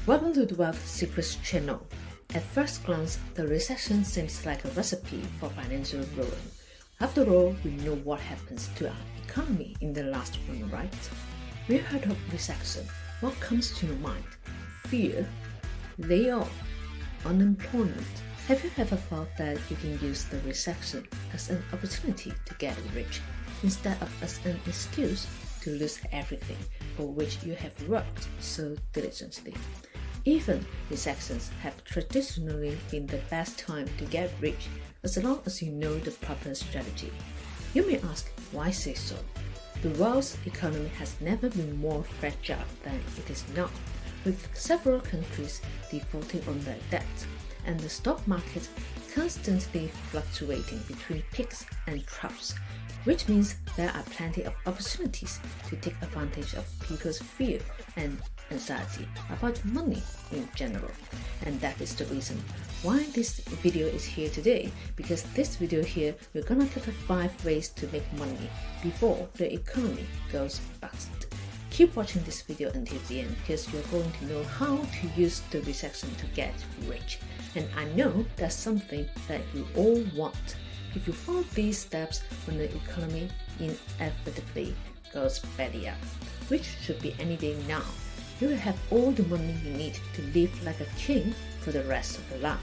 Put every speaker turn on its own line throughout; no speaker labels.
Welcome to the Wealth Secrets channel. At first glance, the recession seems like a recipe for financial ruin. After all, we know what happens to our economy in the last one, right? We heard of recession. What comes to your mind? Fear, layoff, unemployment. Have you ever thought that you can use the recession as an opportunity to get rich instead of as an excuse to lose everything for which you have worked so diligently? Even recessions have traditionally been the best time to get rich as long as you know the proper strategy. You may ask, why say so? The world's economy has never been more fragile than it is now, with several countries defaulting on their debt and the stock market constantly fluctuating between peaks and troughs, which means there are plenty of opportunities to take advantage of people's fear and anxiety about money in general. And that is the reason why this video is here today, because this video here we're gonna cover 5 ways to make money before the economy goes bust. Keep watching this video until the end because you're going to know how to use the recession to get rich. And I know that's something that you all want. If you follow these steps when the economy inevitably goes belly up, which should be any day now, you will have all the money you need to live like a king for the rest of your life.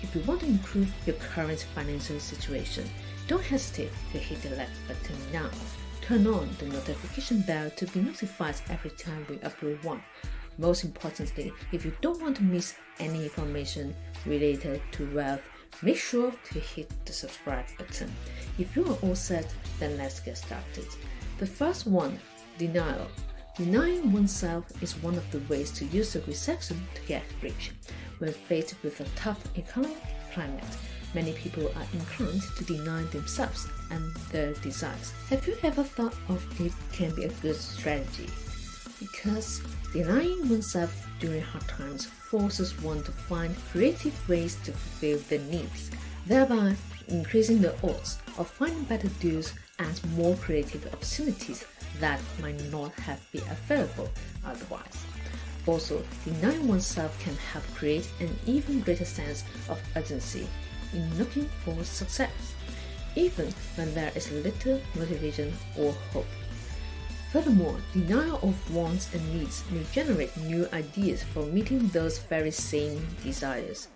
If you want to improve your current financial situation, don't hesitate to hit the like button now. Turn on the notification bell to be notified every time we upload one. Most importantly, if you don't want to miss any information related to wealth, make sure to hit the subscribe button. If you are all set, then let's get started. The first one, denial. Denying oneself is one of the ways to use the recession to get rich. When faced with a tough economic climate, many people are inclined to deny themselves and their desires. Have you ever thought of it can be a good strategy? Because denying oneself during hard times forces one to find creative ways to fulfill their needs, thereby increasing the odds of finding better deals and more creative opportunities that might not have been available otherwise. Also, denying oneself can help create an even greater sense of urgency in looking for success, even when there is little motivation or hope. Furthermore, denial of wants and needs may generate new ideas for meeting those very same desires.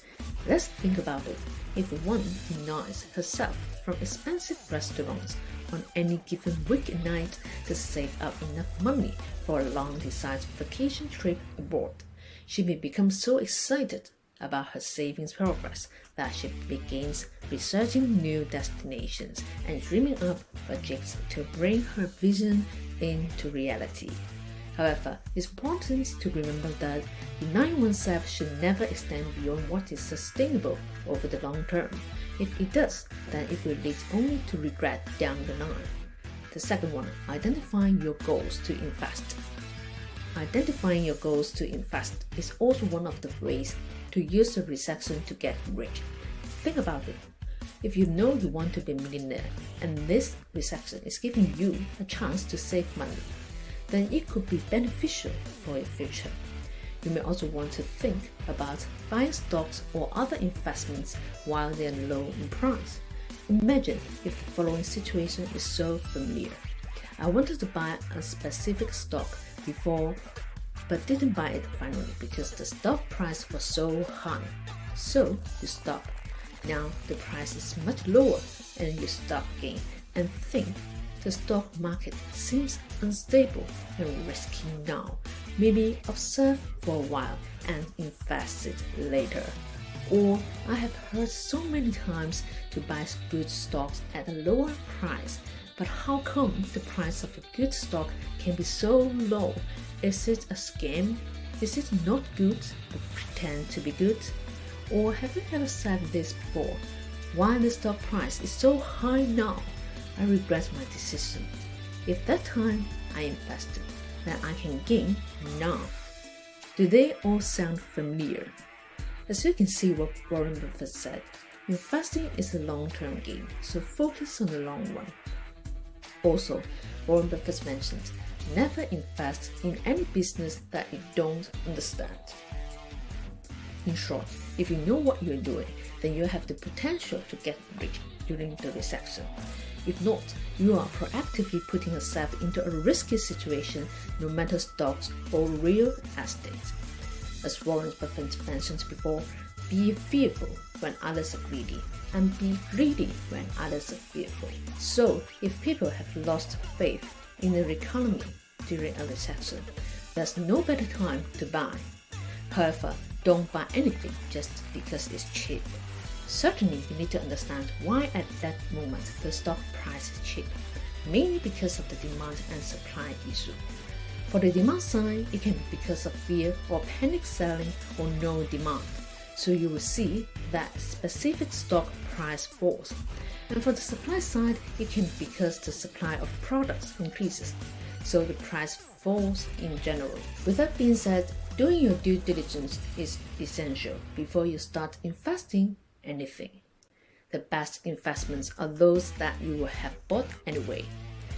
Let's think about it. If one denies herself from expensive restaurants on any given weeknight to save up enough money for a long-desired vacation trip abroad, she may become so excited about her savings progress that she begins researching new destinations and dreaming up projects to bring her vision into reality. However, it's important to remember that denying oneself should never extend beyond what is sustainable over the long term. If it does, then it will lead only to regret down the line. The second one, identifying your goals to invest. Identifying your goals to invest is also one of the ways to use the recession to get rich. Think about it. If you know you want to be a millionaire and this recession is giving you a chance to save money, then it could be beneficial for your future. You may also want to think about buying stocks or other investments while they are low in price. Imagine if the following situation is so familiar. I wanted to buy a specific stock before but didn't buy it finally because the stock price was so high. So you stop. Now the price is much lower and you stop again and think the stock market seems unstable and risky now. Maybe observe for a while and invest it later. Or I have heard so many times to buy good stocks at a lower price, but how come the price of a good stock can be so low? Is it a scam? Is it not good but pretend to be good? Or have you ever said this before? Why the stock price is so high now? I regret my decision. If that time I invested, then I can gain now. Do they all sound familiar? As you can see what Warren Buffett said, investing is a long-term game, so focus on the long run. Also, Warren Buffett mentioned, never invest in any business that you don't understand. In short, if you know what you're doing, then you have the potential to get rich during the recession. If not, you are proactively putting yourself into a risky situation, no matter stocks or real estate. As Warren Buffett mentioned before, be fearful when others are greedy, and be greedy when others are fearful. So, if people have lost faith in the economy during a recession, there's no better time to buy. However, don't buy anything just because it's cheap. Certainly, you need to understand why at that moment the stock price is cheap, mainly because of the demand and supply issue. For the demand side, it can be because of fear or panic selling or no demand, so you will see that specific stock price falls. And for the supply side, it can be because the supply of products increases, so the price falls in general. With that being said, doing your due diligence is essential before you start investing anything. The best investments are those that you will have bought anyway.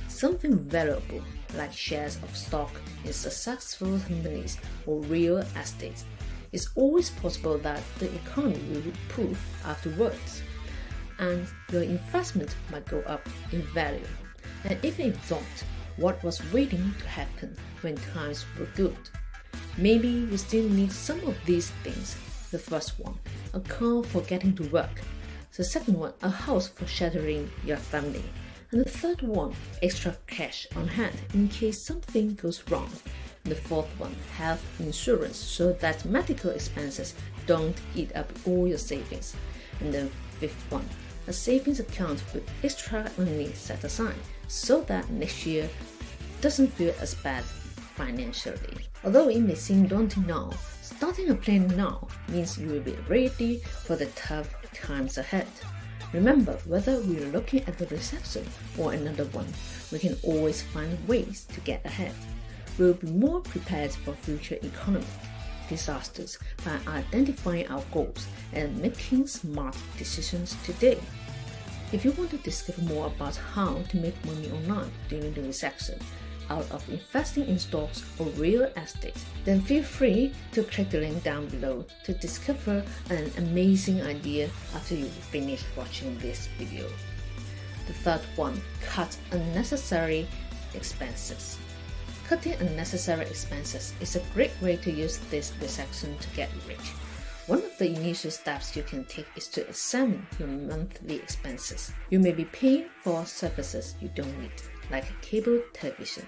Something valuable like shares of stock in successful companies or real estate. It's always possible that the economy will improve afterwards, and your investment might go up in value. And even if not, what was waiting to happen when times were good? Maybe you still need some of these things. The first one, a car for getting to work. The second one, a house for sheltering your family. And the third one, extra cash on hand in case something goes wrong. And the fourth one, health insurance so that medical expenses don't eat up all your savings. And the fifth one, a savings account with extra money set aside so that next year doesn't feel as bad financially. Although it may seem daunting now, starting a plan now means you will be ready for the tough times ahead. Remember, whether we're looking at the recession or another one, we can always find ways to get ahead. We'll be more prepared for future economic disasters by identifying our goals and making smart decisions today. If you want to discover more about how to make money online during the recession, out of investing in stocks or real estate, then feel free to click the link down below to discover an amazing idea after you finish watching this video. The third one, cut unnecessary expenses. Cutting unnecessary expenses is a great way to use this recession to get rich. One of the initial steps you can take is to examine your monthly expenses. You may be paying for services you don't need, like cable television.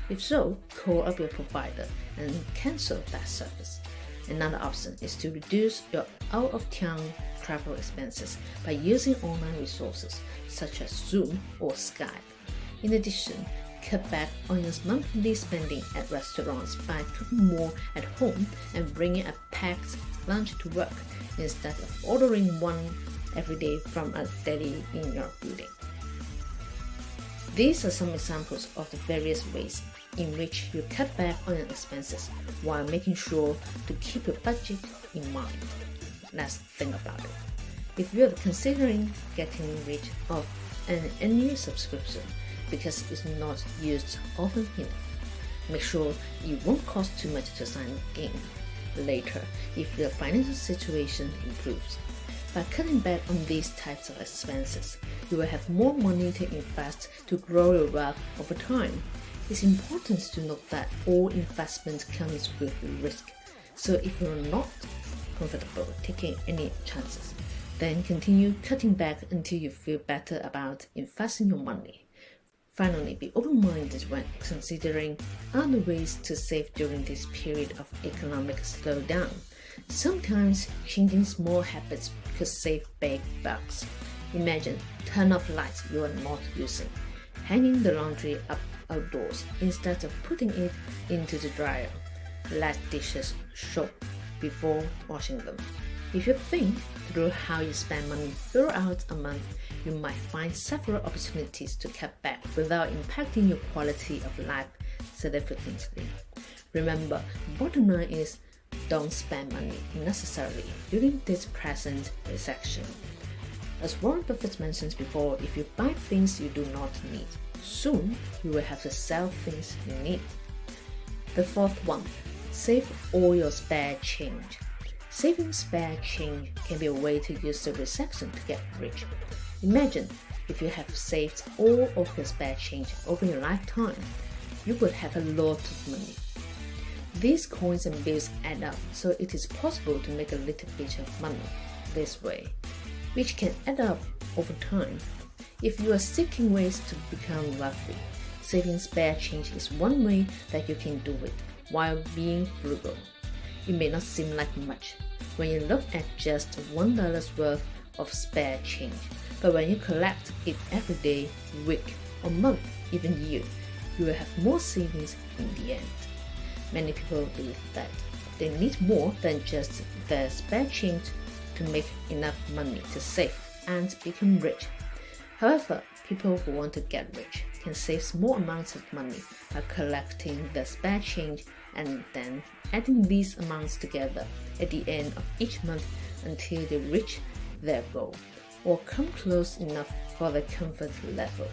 If so, call up your provider and cancel that service. Another option is to reduce your out-of-town travel expenses by using online resources such as Zoom or Skype. In addition, cut back on your monthly spending at restaurants by cooking more at home and bringing a packed lunch to work instead of ordering one every day from a deli in your building. These are some examples of the various ways in which you cut back on your expenses while making sure to keep your budget in mind. Let's think about it. If you are considering getting rid of an annual subscription because it's not used often enough, make sure it won't cost too much to sign in later if your financial situation improves. By cutting back on these types of expenses, you will have more money to invest to grow your wealth over time. It's important to note that all investment comes with risk, so if you're not comfortable taking any chances, then continue cutting back until you feel better about investing your money. Finally, be open-minded when considering other ways to save during this period of economic slowdown. Sometimes changing small habits could save big bucks. Imagine turn off lights you are not using, hanging the laundry up outdoors instead of putting it into the dryer. Let dishes soak before washing them. If you think through how you spend money throughout a month, you might find several opportunities to cut back without impacting your quality of life significantly. Remember, the bottom line is don't spend money unnecessarily during this present recession. As Warren Buffett mentioned before, if you buy things you do not need, soon you will have to sell things you need. The fourth one, save all your spare change. Saving spare change can be a way to use the recession to get rich. Imagine if you have saved all of your spare change over your lifetime, you would have a lot of money. These coins and bills add up, so it is possible to make a little bit of money this way, which can add up over time. If you are seeking ways to become wealthy, saving spare change is one way that you can do it while being frugal. It may not seem like much when you look at just $1 worth of spare change, but when you collect it every day, week, or month, even year, you will have more savings in the end. Many people believe that they need more than just their spare change to make enough money to save and become rich. However, people who want to get rich can save small amounts of money by collecting the spare change and then adding these amounts together at the end of each month until they reach their goal or come close enough for their comfort level.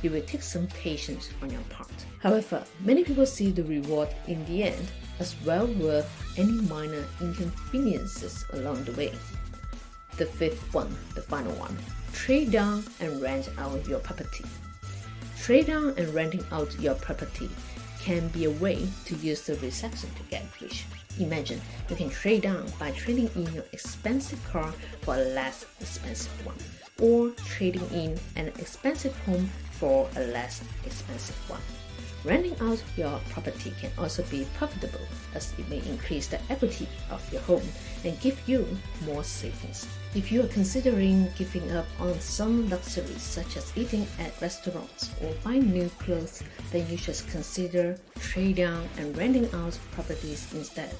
It will take some patience on your part. However, many people see the reward in the end as well worth any minor inconveniences along the way. The fifth one, the final one, trade down and rent out your property. Trade down and renting out your property can be a way to use the recession to get rich. Imagine you can trade down by trading in your expensive car for a less expensive one, or trading in an expensive home for a less expensive one. Renting out your property can also be profitable, as it may increase the equity of your home and give you more savings. If you are considering giving up on some luxuries such as eating at restaurants or buying new clothes, then you should consider trade down and renting out properties instead.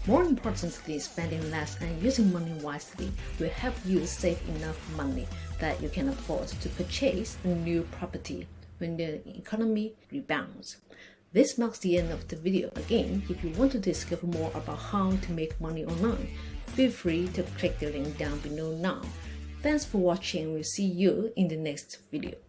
More importantly, spending less and using money wisely will help you save enough money that you can afford to purchase a new property when the economy rebounds. This marks the end of the video. Again, if you want to discover more about how to make money online, feel free to click the link down below now. Thanks for watching. We'll see you in the next video.